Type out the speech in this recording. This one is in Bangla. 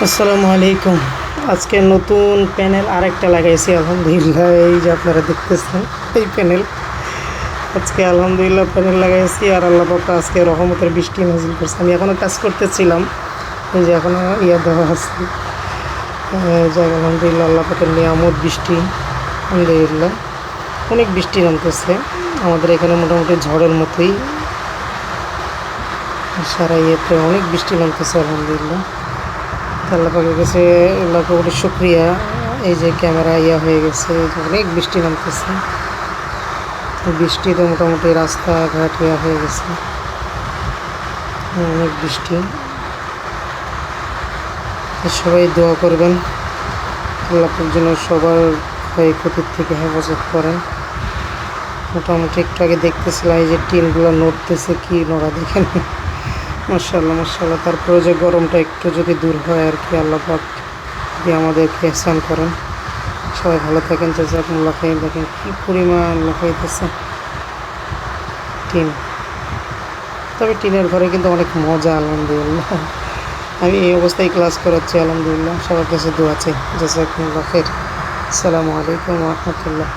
আসসালামু আলাইকুম। আজকে নতুন প্যানেল আরেকটা লাগাইছি আলহামদুলিল্লাহ। এই যে আপনারা দেখতেছেন এই প্যানেল, আজকে আলহামদুলিল্লাহ প্যানেল লাগাইছি। আর আল্লাহ পাক আজকে রহমতের বৃষ্টি নাজিল করছে। আমি এখনও কাজ করতেছিলাম, এই যে এখনও দেওয়া আছে। যাক আলহামদুলিল্লাহ, আল্লাহ পাকের নিয়ামত বৃষ্টি, আলহামদুলিল্লাহ অনেক বৃষ্টি নামতেছে আমাদের এখানে, মোটামুটি ঝড়ের মতোই সারা ইয়েতে অনেক বৃষ্টি নামতেছে আলহামদুলিল্লাহ। আল্লাহ পাকের কাছে লাখ কোটি শুকরিয়া। এই যে ক্যামেরা হয়ে গেছে, অনেক বৃষ্টি নামতেছে। বৃষ্টিতে মোটামুটি রাস্তাঘাট হয়ে গেছে, অনেক বৃষ্টি। সবাই দোয়া করবেন, আল্লাহ পাক যেন সবার ক্ষয়ক্ষতির থেকে হেফাজত করেন। মোটামুটি একটু আগে দেখতেছিলাম এই যে টিনগুলো নড়তেছে, কি নড়া দেখেন, মাশাআল্লাহ মাশাআল্লাহ। তারপরে যে গরমটা একটু যদি দূর হয় আর কি, আল্লাহ পাক যদি আমাদেরকে ihsan করেন। সবাই ভালো থাকেন, জাযাকুমুল্লাহ খাইর। দেখেন কী পরিমাণ লাফাইতেছে টিন। তবে টিনের ঘরে কিন্তু অনেক মজা আলহামদুলিল্লাহ। আমি এই অবস্থায় ক্লাস করাচ্ছি আলহামদুলিল্লাহ। সবার কাছে দোয়া চাই, জাযাকুমুল্লাহ খাইর। আসসালামু আলাইকুম ওয়া রাহমাতুল্লাহ।